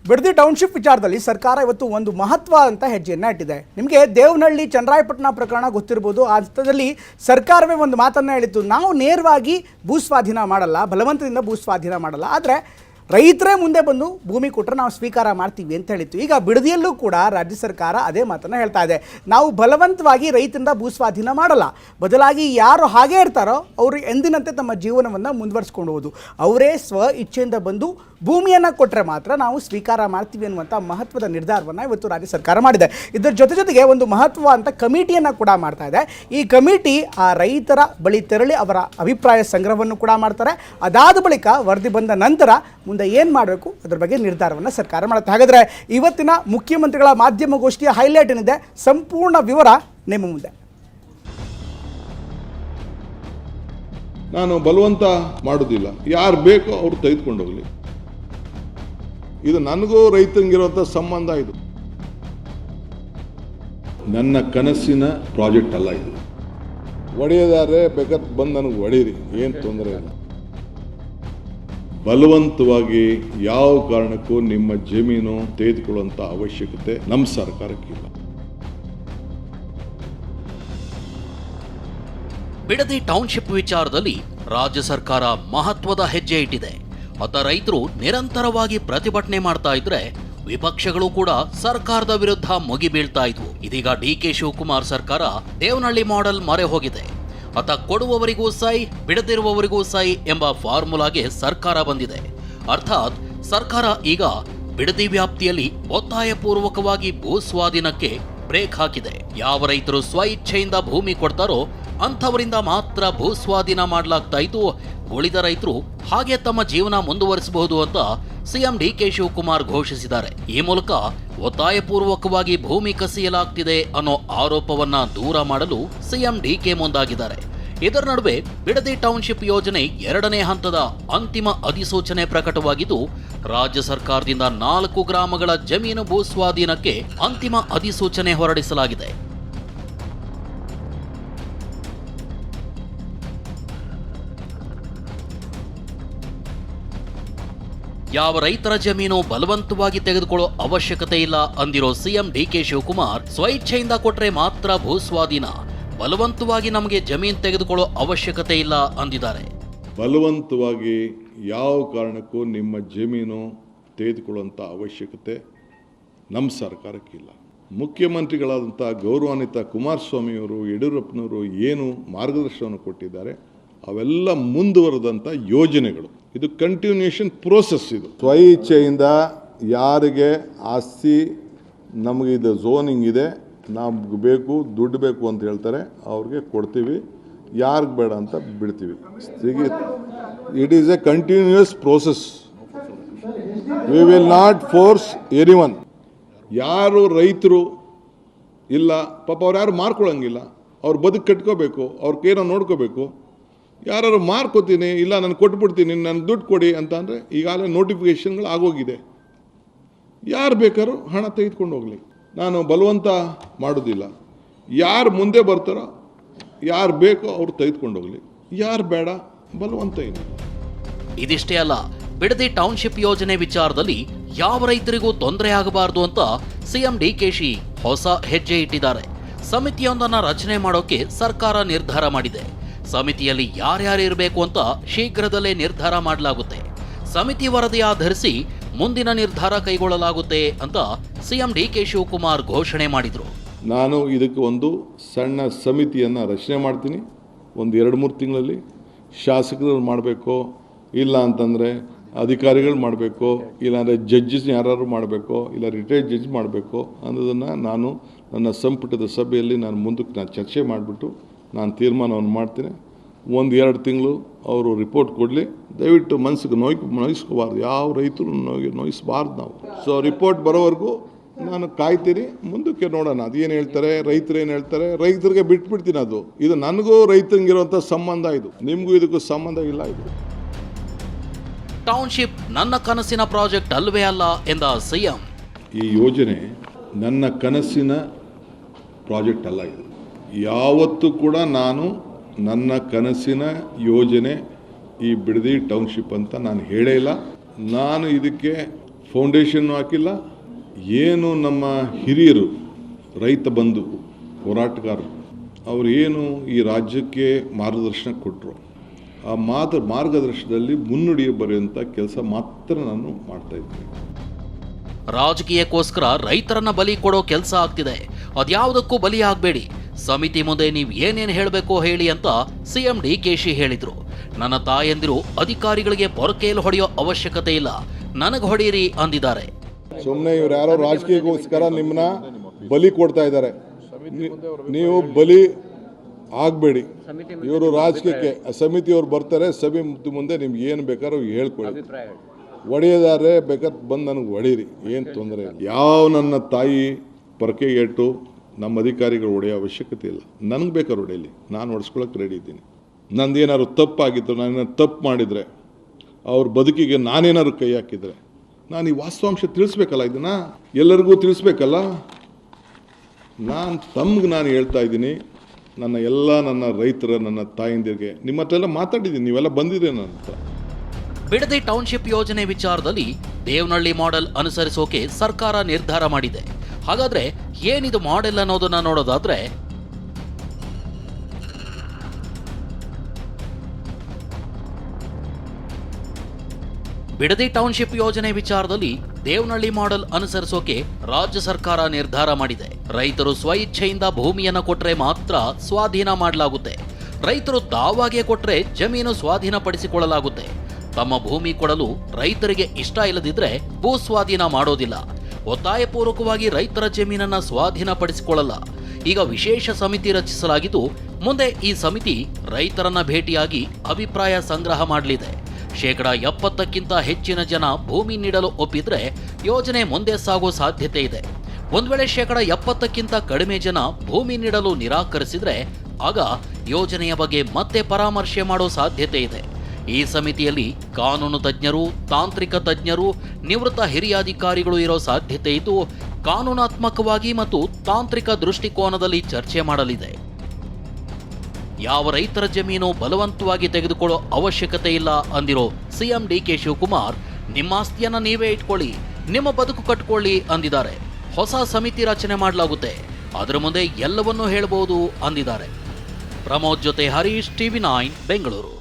Bidadi township ವಿಚಾರದಲ್ಲಿ ಸರ್ಕಾರ ಇವತ್ತು ಒಂದು ಮಹತ್ವ ಅಂತ ಹೆಜ್ಜೆಯನ್ನು ಇಟ್ಟಿದೆ. ನಿಮಗೆ ದೇವನಹಳ್ಳಿ ಚನ್ನರಾಯಪಟ್ಟಣ ಪ್ರಕರಣ ಗೊತ್ತಿರ್ಬೋದು. ಆ ಹಂತದಲ್ಲಿ ಸರ್ಕಾರವೇ ಒಂದು ಮಾತನ್ನು ಹೇಳಿತ್ತು, ನಾವು ನೇರವಾಗಿ ಭೂಸ್ವಾಧೀನ ಮಾಡಲ್ಲ, ಬಲವಂತದಿಂದ ಭೂಸ್ವಾಧೀನ ಮಾಡಲ್ಲ, ಆದರೆ ರೈತರೇ ಮುಂದೆ ಬಂದು ಭೂಮಿ ಕೊಟ್ಟರೆ ನಾವು ಸ್ವೀಕಾರ ಮಾಡ್ತೀವಿ ಅಂತ ಹೇಳಿತ್ತು. ಈಗ ಬಿಡದಿಯಲ್ಲೂ ಕೂಡ ರಾಜ್ಯ ಸರ್ಕಾರ ಅದೇ ಮಾತನ್ನು ಹೇಳ್ತಾ ಇದೆ, ನಾವು ಬಲವಂತವಾಗಿ ರೈತರಿಂದ ಭೂಸ್ವಾಧೀನ ಮಾಡಲ್ಲ, ಬದಲಾಗಿ ಯಾರು ಹಾಗೇ ಇರ್ತಾರೋ ಅವರು ಎಂದಿನಂತೆ ತಮ್ಮ ಜೀವನವನ್ನು ಮುಂದುವರಿಸ್ಕೊಂಡು ಹೋಗೋದು, ಅವರೇ ಸ್ವ ಇಚ್ಛೆಯಿಂದ ಬಂದು ಭೂಮಿಯನ್ನು ಕೊಟ್ಟರೆ ಮಾತ್ರ ನಾವು ಸ್ವೀಕಾರ ಮಾಡ್ತೀವಿ ಅನ್ನುವಂಥ ಮಹತ್ವದ ನಿರ್ಧಾರವನ್ನು ಇವತ್ತು ರಾಜ್ಯ ಸರ್ಕಾರ ಮಾಡಿದೆ. ಇದರ ಜೊತೆಗೆ ಒಂದು ಮಹತ್ವ ಅಂತ ಕಮಿಟಿಯನ್ನು ಕೂಡ ಮಾಡ್ತಾ ಇದೆ. ಈ ಕಮಿಟಿ ಆ ರೈತರ ಬಳಿ ತೆರಳಿ ಅವರ ಅಭಿಪ್ರಾಯ ಸಂಗ್ರಹವನ್ನು ಕೂಡ ಮಾಡ್ತಾರೆ. ಅದಾದ ಬಳಿಕ ವರದಿ ಬಂದ ನಂತರ ಮುಂದೆ ಏನು ಮಾಡಬೇಕು ಅದರ ಬಗ್ಗೆ ನಿರ್ಧಾರವನ್ನು ಸರ್ಕಾರ ಮಾಡುತ್ತೆ. ಹಾಗಾದರೆ ಇವತ್ತಿನ ಮುಖ್ಯಮಂತ್ರಿಗಳ ಮಾಧ್ಯಮಗೋಷ್ಠಿಯ ಹೈಲೈಟ್ ಏನಿದೆ, ಸಂಪೂರ್ಣ ವಿವರ ನಿಮ್ಮ ಮುಂದೆ. ನಾನು ಬಲವಂತ ಮಾಡೋದಿಲ್ಲ, ಯಾರು ಬೇಕೋ ಅವ್ರು ತೆಗೆದುಕೊಂಡು ಹೋಗಲಿ. ಇದು ನನಗೂ ರೈತಂಗಿರುವಂಥ ಸಂಬಂಧ. ಇದು ನನ್ನ ಕನಸಿನ ಪ್ರಾಜೆಕ್ಟ್ ಅಲ್ಲ. ಇದು ಒಡೆಯದಾರೆ ಬೇಕಾದ್ರೆ ಬಂದು ನನಗೆ ಹೊಡೀರಿ, ಏನು ತೊಂದರೆ ಇಲ್ಲ. ಬಲವಂತವಾಗಿ ಯಾವ ಕಾರಣಕ್ಕೂ ನಿಮ್ಮ ಜಮೀನು ತೆಗೆದುಕೊಳ್ಳುವಂಥ ಅವಶ್ಯಕತೆ ನಮ್ಮ ಸರ್ಕಾರಕ್ಕಿಲ್ಲ. ಬಿಡದಿ ಟೌನ್ಶಿಪ್ ವಿಚಾರದಲ್ಲಿ ರಾಜ್ಯ ಸರ್ಕಾರ ಮಹತ್ವದ ಹೆಜ್ಜೆ ಇಟ್ಟಿದೆ. ಅತ್ತ ರೈತರು ನಿರಂತರವಾಗಿ ಪ್ರತಿಭಟನೆ ಮಾಡ್ತಾ ಇದ್ರೆ ವಿಪಕ್ಷಗಳು ಕೂಡ ಸರ್ಕಾರದ ವಿರುದ್ಧ ಮುಗಿಬೀಳ್ತಾ ಇದ್ವು. ಇದೀಗ ಡಿಕೆ ಶಿವಕುಮಾರ್ ಸರ್ಕಾರ ದೇವನಹಳ್ಳಿ ಮಾಡೆಲ್ ಮೊರೆ ಹೋಗಿದೆ. ಅತ್ತ ಕೊಡುವವರಿಗೂ ಸೈ, ಬಿಡದಿರುವವರಿಗೂ ಸೈ ಎಂಬ ಫಾರ್ಮುಲಾಗೆ ಸರ್ಕಾರ ಬಂದಿದೆ. ಅರ್ಥಾತ್ ಸರ್ಕಾರ ಈಗ ಬಿಡದಿ ವ್ಯಾಪ್ತಿಯಲ್ಲಿ ಒತ್ತಾಯಪೂರ್ವಕವಾಗಿ ಭೂ ಸ್ವಾಧೀನಕ್ಕೆ ಬ್ರೇಕ್ ಹಾಕಿದೆ. ಯಾವ ರೈತರು ಸ್ವ ಇಚ್ಛೆಯಿಂದ ಭೂಮಿ ಕೊಡ್ತಾರೋ ಅಂಥವರಿಂದ ಮಾತ್ರ ಭೂ ಸ್ವಾಧೀನ ಮಾಡಲಾಗ್ತಾ ಇದ್ದು, ಉಳಿದ ರೈತರು ಹಾಗೆ ತಮ್ಮ ಜೀವನ ಮುಂದುವರಿಸಬಹುದು ಅಂತ ಸಿಎಂ ಡಿಕೆ ಶಿವಕುಮಾರ್ ಘೋಷಿಸಿದ್ದಾರೆ. ಈ ಮೂಲಕ ಒತ್ತಾಯಪೂರ್ವಕವಾಗಿ ಭೂಮಿ ಕಸಿಯಲಾಗ್ತಿದೆ ಅನ್ನೋ ಆರೋಪವನ್ನ ದೂರ ಮಾಡಲು ಸಿಎಂ ಡಿಕೆ ಮುಂದಾಗಿದ್ದಾರೆ. ಇದರ ನಡುವೆ ಬಿಡದಿ ಟೌನ್ಶಿಪ್ ಯೋಜನೆ 2ನೇ ಹಂತದ ಅಂತಿಮ ಅಧಿಸೂಚನೆ ಪ್ರಕಟವಾಗಿದ್ದು, ರಾಜ್ಯ ಸರ್ಕಾರದಿಂದ 4 ಗ್ರಾಮಗಳ ಜಮೀನು ಭೂ ಸ್ವಾಧೀನಕ್ಕೆ ಅಂತಿಮ ಅಧಿಸೂಚನೆ ಹೊರಡಿಸಲಾಗಿದೆ. ಯಾವ ರೈತರ ಜಮೀನು ಬಲವಂತವಾಗಿ ತೆಗೆದುಕೊಳ್ಳೋ ಅವಶ್ಯಕತೆ ಇಲ್ಲ ಅಂದಿರೋ ಸಿಎಂ ಡಿಕೆ ಶಿವಕುಮಾರ್, ಸ್ವಇಚ್ಛೆಯಿಂದ ಕೊಟ್ರೆ ಮಾತ್ರ ಭೂ ಸ್ವಾಧೀನ, ಬಲವಂತವಾಗಿ ನಮಗೆ ಜಮೀನು ತೆಗೆದುಕೊಳ್ಳೋ ಅವಶ್ಯಕತೆ ಇಲ್ಲ ಅಂದಿದ್ದಾರೆ. ಬಲವಂತವಾಗಿ ಯಾವ ಕಾರಣಕ್ಕೂ ನಿಮ್ಮ ಜಮೀನು ತೆಗೆದುಕೊಳ್ಳುವಂಥ ಅವಶ್ಯಕತೆ ನಮ್ಮ ಸರ್ಕಾರಕ್ಕಿಲ್ಲ. ಮುಖ್ಯಮಂತ್ರಿಗಳಾದಂಥ ಗೌರವಾನ್ವಿತ ಕುಮಾರಸ್ವಾಮಿಯವರು, ಯಡಿಯೂರಪ್ಪನವರು ಏನು ಮಾರ್ಗದರ್ಶನವನ್ನು ಕೊಟ್ಟಿದ್ದಾರೆ ಅವೆಲ್ಲ ಮುಂದುವರೆದಂಥ ಯೋಜನೆಗಳು. ಇದು ಕಂಟಿನ್ಯೂಷನ್ ಪ್ರೋಸೆಸ್. ಇದು ಸ್ವಇಚ್ಛೆಯಿಂದ ಯಾರಿಗೆ ಆಸ್ತಿ ನಮಗೆ ಇದು ಝೋನಿಂಗ್ ಇದೆ, ನಮ್ಗೆ ಬೇಕು, ದುಡ್ಡು ಬೇಕು ಅಂತ ಹೇಳ್ತಾರೆ, ಅವ್ರಿಗೆ ಕೊಡ್ತೀವಿ, ಯಾರಿಗೆ ಬೇಡ ಅಂತ ಬಿಡ್ತೀವಿ. It is A continuous process. We will not force anyone. ಯಾರು ರೈತರು ಇಲ್ಲ ಪಾಪ ಅವ್ರು ಯಾರು ಮಾರ್ಕೊಳ್ಳೋಂಗಿಲ್ಲ, ಅವ್ರು ಬದುಕು ಕಟ್ಕೋಬೇಕು, ಅವ್ರಿಗೇನೋ ನೋಡ್ಕೋಬೇಕು. ಯಾರು ಮಾರ್ಕೋತೀನಿ, ಇಲ್ಲ ನಾನು ಕೊಟ್ಬಿಡ್ತೀನಿ, ನನಗೆ ದುಡ್ಡು ಕೊಡಿ ಅಂತ ಅಂದರೆ ಈಗಾಗಲೇ ನೋಟಿಫಿಕೇಷನ್ಗಳು ಆಗೋಗಿದೆ. ಯಾರು ಬೇಕಾದ್ರೂ ಹಣ ತೆಗೆದುಕೊಂಡು ಹೋಗಲಿ, ನಾನು ಬಲವಂತ ಮಾಡೋದಿಲ್ಲ. ಯಾರು ಮುಂದೆ ಬರ್ತಾರೋ, ಯಾರು ಬೇಕೋ ಅವ್ರು ತೆಗೆದುಕೊಂಡು ಹೋಗಲಿ, ಯಾರು ಬೇಡ ಬಲವಂತ ಏನು. ಇದಿಷ್ಟೇ ಅಲ್ಲ, ಬಿಡದಿ ಟೌನ್ಶಿಪ್ ಯೋಜನೆ ವಿಚಾರದಲ್ಲಿ ಯಾವ ರೈತರಿಗೂ ತೊಂದರೆ ಆಗಬಾರದು ಅಂತ ಸಿಎಂ ಡಿಕೆಶಿ ಹೊಸ ಹೆಜ್ಜೆ ಇಟ್ಟಿದ್ದಾರೆ. ಸಮಿತಿಯೊಂದನ್ನು ರಚನೆ ಮಾಡೋಕೆ ಸರ್ಕಾರ ನಿರ್ಧಾರ ಮಾಡಿದೆ. ಸಮಿತಿಯಲ್ಲಿ ಯಾರ್ಯಾರು ಇರಬೇಕು ಅಂತ ಶೀಘ್ರದಲ್ಲೇ ನಿರ್ಧಾರ ಮಾಡಲಾಗುತ್ತೆ. ಸಮಿತಿ ವರದಿ ಆಧರಿಸಿ ಮುಂದಿನ ನಿರ್ಧಾರ ಕೈಗೊಳ್ಳಲಾಗುತ್ತೆ ಅಂತ ಸಿಎಂ ಡಿಕೆ ಶಿವಕುಮಾರ್ ಘೋಷಣೆ ಮಾಡಿದರು. ನಾನು ಇದಕ್ಕೆ ಒಂದು ಸಣ್ಣ ಸಮಿತಿಯನ್ನು ರಚನೆ ಮಾಡ್ತೀನಿ. ಒಂದು 2-3 ತಿಂಗಳಲ್ಲಿ ಶಾಸಕರು ಮಾಡಬೇಕು, ಇಲ್ಲ ಅಂತಂದರೆ ಅಧಿಕಾರಿಗಳು ಮಾಡಬೇಕು, ಇಲ್ಲಾಂದರೆ ಜಡ್ಜಸ್ ಯಾರು ಮಾಡಬೇಕು, ಇಲ್ಲ ರಿಟೈರ್ಡ್ ಜಡ್ಜ್ ಮಾಡಬೇಕು ಅನ್ನೋದನ್ನು ನಾನು ನನ್ನ ಸಂಪುಟದ ಸಭೆಯಲ್ಲಿ ಮುಂದಕ್ಕೆ ಚರ್ಚೆ ಮಾಡಿಬಿಟ್ಟು ನಾನು ತೀರ್ಮಾನವನ್ನು ಮಾಡ್ತೀನಿ. 1-2 ತಿಂಗಳು ಅವರು ರಿಪೋರ್ಟ್ ಕೊಡಲಿ. ದಯವಿಟ್ಟು ಮನಸ್ಸಿಗೆ ನೋಯಿಸ್ಕೋಬಾರ್ದು, ಯಾವ ರೈತರು ನೋಯಿಸಬಾರ್ದು ನಾವು. ಸೊ ರಿಪೋರ್ಟ್ ಬರೋವರೆಗೂ ನಾನು ಕಾಯ್ತೀನಿ, ಮುಂದಕ್ಕೆ ನೋಡೋಣ ಅದೇನು ಹೇಳ್ತಾರೆ, ರೈತರು ಏನು ಹೇಳ್ತಾರೆ, ರೈತರಿಗೆ ಬಿಟ್ಬಿಡ್ತೀನಿ. ಇದು ನನಗೂ ರೈತಂಗಿರುವಂಥ ಸಂಬಂಧ, ಇದು ನಿಮಗೂ ಇದಕ್ಕೂ ಸಂಬಂಧ ಇಲ್ಲ. ಇದು ಟೌನ್ಶಿಪ್ ನನ್ನ ಕನಸಿನ ಪ್ರಾಜೆಕ್ಟ್ ಅಲ್ವೇ ಅಲ್ಲ ಎಂದ ಸಿಎಂ. ಈ ಯೋಜನೆ ನನ್ನ ಕನಸಿನ ಪ್ರಾಜೆಕ್ಟ್ ಅಲ್ಲ. ಇದು ಯಾವತ್ತೂ ಕೂಡ ನಾನು ನನ್ನ ಕನಸಿನ ಯೋಜನೆ ಈ ಬಿಡದಿ ಟೌನ್ಶಿಪ್ ಅಂತ ನಾನು ಹೇಳೇ ಇಲ್ಲ. ನಾನು ಇದಕ್ಕೆ ಫೌಂಡೇಶನ್ ಹಾಕಿಲ್ಲ. ಏನು ನಮ್ಮ ಹಿರಿಯರು ರೈತ ಬಂಧು ಹೋರಾಟಗಾರರು ಅವರು ಏನು ಈ ರಾಜ್ಯಕ್ಕೆ ಮಾರ್ಗದರ್ಶನ ಕೊಟ್ಟರು, ಆ ಮಾರ್ಗದರ್ಶನದಲ್ಲಿ ಮುನ್ನುಡಿ ಬರೆಯುವಂಥ ಕೆಲಸ ಮಾತ್ರ ನಾನು ಮಾಡ್ತಾ ಇದ್ದೀನಿ. ರಾಜಕೀಯಕ್ಕೋಸ್ಕರ ರೈತರನ್ನ ಬಲಿ ಕೊಡೋ ಕೆಲಸ ಆಗ್ತಿದೆ. ಅದ್ಯಾವುದಕ್ಕೂ ಬಲಿ ಆಗಬೇಡಿ. ಸಮಿತಿ ಮುಂದೆ ನೀವು ಏನೇನು ಹೇಳಬೇಕೋ ಹೇಳಿ ಅಂತ ಸಿಎಂ ಡಿಕೆಶಿ ಹೇಳಿದ್ರು. ನನ್ನ ತಾಯಂದಿರು ಅಧಿಕಾರಿಗಳಿಗೆ ಪೊರಕೇಲು ಹೊಡೆಯೋ ಅವಶ್ಯಕತೆ ಇಲ್ಲ, ನನಗೆ ಹೊಡೀರಿ ಅಂದಿದ್ದಾರೆ. ಸುಮ್ಮನೆ ಇವ್ರು ಯಾರೋ ರಾಜಕೀಯಕ್ಕೋಸ್ಕರ ನಿಮ್ಮನ್ನ ಬಲಿ ಕೊಡ್ತಾ ಇದ್ದಾರೆ. ನೀವು ಬಲಿ ಆಗಬೇಡಿ. ಇವರು ರಾಜಕೀಯಕ್ಕೆ ಸಮಿತಿಯವ್ರು ಬರ್ತಾರೆ, ಸಮಿತಿ ಮುಂದೆ ನಿಮ್ಗೆ ಏನು ಬೇಕಾದ್ರೂ ಹೇಳ್ಕೊಳ್ಳಿ. ಹೊಡೆಯೋದಾದ್ರೆ ಬೇಕಾದ್ರೆ ಬಂದು ನನಗೆ ಹೊಡೀರಿ, ಏನು ತೊಂದರೆ ಇಲ್ಲ. ಯಾವ ನನ್ನ ತಾಯಿ ಪೊರಕೆಗೆ ಇಟ್ಟು ನಮ್ಮ ಅಧಿಕಾರಿಗಳು ಹೊಡೆಯೋ ಅವಶ್ಯಕತೆ ಇಲ್ಲ. ನನಗೆ ಬೇಕಾದ್ರೆ ಹೊಡೆಯಲಿ, ನಾನು ಹೊಡೆಸ್ಕೊಳಕ್ಕೆ ರೆಡಿ ಇದ್ದೀನಿ. ನಂದೇನಾದ್ರು ತಪ್ಪಾಗಿತ್ತು, ನಾನೇನಾದ್ರು ತಪ್ಪು ಮಾಡಿದರೆ, ಅವ್ರ ಬದುಕಿಗೆ ನಾನೇನಾದ್ರು ಕೈ ಹಾಕಿದರೆ ನಾನು ಈ ವಾಸ್ತವಾಂಶ ತಿಳಿಸ್ಬೇಕಲ್ಲ, ಇದನ್ನು ಎಲ್ಲರಿಗೂ ತಿಳಿಸ್ಬೇಕಲ್ಲ. ನಾನು ಹೇಳ್ತಾ ಇದ್ದೀನಿ, ನನ್ನ ರೈತರ, ನನ್ನ ತಾಯಂದಿರಿಗೆ ನಿಮ್ಮ ಹತ್ರ ಎಲ್ಲ ಮಾತಾಡಿದ್ದೀನಿ, ನೀವೆಲ್ಲ ಬಂದಿದ್ದೀರಿ ನನ್ನ ಹತ್ರ. ಬಿಡದಿ ಟೌನ್ಶಿಪ್ ಯೋಜನೆ ವಿಚಾರದಲ್ಲಿ ದೇವನಹಳ್ಳಿ ಮಾಡೆಲ್ ಅನುಸರಿಸೋಕೆ ಸರ್ಕಾರ ನಿರ್ಧಾರ ಮಾಡಿದೆ. ಹಾಗಾದ್ರೆ ಏನಿದು ಮಾಡೆಲ್ ಅನ್ನೋದನ್ನ ನೋಡೋದಾದ್ರೆ, ಬಿಡದಿ ಟೌನ್ಶಿಪ್ ಯೋಜನೆ ವಿಚಾರದಲ್ಲಿ ದೇವನಹಳ್ಳಿ ಮಾಡೆಲ್ ಅನುಸರಿಸೋಕೆ ರಾಜ್ಯ ಸರ್ಕಾರ ನಿರ್ಧಾರ ಮಾಡಿದೆ. ರೈತರು ಸ್ವಇಚ್ಛೆಯಿಂದ ಭೂಮಿಯನ್ನ ಕೊಟ್ರೆ ಮಾತ್ರ ಸ್ವಾಧೀನ ಮಾಡಲಾಗುತ್ತೆ. ರೈತರು ತಾವಾಗೆ ಕೊಟ್ರೆ ಜಮೀನು ಸ್ವಾಧೀನಪಡಿಸಿಕೊಳ್ಳಲಾಗುತ್ತೆ. ತಮ್ಮ ಭೂಮಿ ಕೊಡಲು ರೈತರಿಗೆ ಇಷ್ಟ ಇಲ್ಲದಿದ್ರೆ ಭೂ ಸ್ವಾಧೀನ ಮಾಡೋದಿಲ್ಲ. ಒತ್ತಾಯಪೂರ್ವಕವಾಗಿ ರೈತರ ಜಮೀನನ್ನ ಸ್ವಾಧೀನಪಡಿಸಿಕೊಳ್ಳಲ್ಲ. ಈಗ ವಿಶೇಷ ಸಮಿತಿ ರಚಿಸಲಾಗಿದ್ದು, ಮುಂದೆ ಈ ಸಮಿತಿ ರೈತರನ್ನ ಭೇಟಿಯಾಗಿ ಅಭಿಪ್ರಾಯ ಸಂಗ್ರಹ ಮಾಡಲಿದೆ. 70%ಕ್ಕಿಂತ ಹೆಚ್ಚಿನ ಜನ ಭೂಮಿ ನೀಡಲು ಒಪ್ಪಿದ್ರೆ ಯೋಜನೆ ಮುಂದೆ ಸಾಗೋ ಸಾಧ್ಯತೆ ಇದೆ. ಒಂದ್ ವೇಳೆ 70%ಕ್ಕಿಂತ ಕಡಿಮೆ ಜನ ಭೂಮಿ ನೀಡಲು ನಿರಾಕರಿಸಿದ್ರೆ ಆಗ ಯೋಜನೆಯ ಬಗ್ಗೆ ಮತ್ತೆ ಪರಾಮರ್ಶೆ ಮಾಡೋ ಸಾಧ್ಯತೆ ಇದೆ. ಈ ಸಮಿತಿಯಲ್ಲಿ ಕಾನೂನು ತಜ್ಞರು, ತಾಂತ್ರಿಕ ತಜ್ಞರು, ನಿವೃತ್ತ ಹಿರಿಯ ಅಧಿಕಾರಿಗಳು ಇರೋ ಸಾಧ್ಯತೆ ಇದ್ದು, ಕಾನೂನಾತ್ಮಕವಾಗಿ ಮತ್ತು ತಾಂತ್ರಿಕ ದೃಷ್ಟಿಕೋನದಲ್ಲಿ ಚರ್ಚೆ ಮಾಡಲಿದೆ. ಯಾವ ರೈತರ ಜಮೀನು ಬಲವಂತವಾಗಿ ತೆಗೆದುಕೊಳ್ಳೋ ಅವಶ್ಯಕತೆ ಇಲ್ಲ ಅಂದಿರೋ ಸಿಎಂ ಡಿಕೆ ಶಿವಕುಮಾರ್, ನಿಮ್ಮ ಆಸ್ತಿಯನ್ನ ನೀವೇ ಇಟ್ಕೊಳ್ಳಿ, ನಿಮ್ಮ ಬದುಕು ಕಟ್ಕೊಳ್ಳಿ ಅಂದಿದ್ದಾರೆ. ಹೊಸ ಸಮಿತಿ ರಚನೆ ಮಾಡಲಾಗುತ್ತೆ, ಅದರ ಮುಂದೆ ಎಲ್ಲವನ್ನೂ ಹೇಳಬಹುದು ಅಂದಿದ್ದಾರೆ. ಪ್ರಮೋದ್ ಜೊತೆ ಹರೀಶ್, TV9 ಬೆಂಗಳೂರು.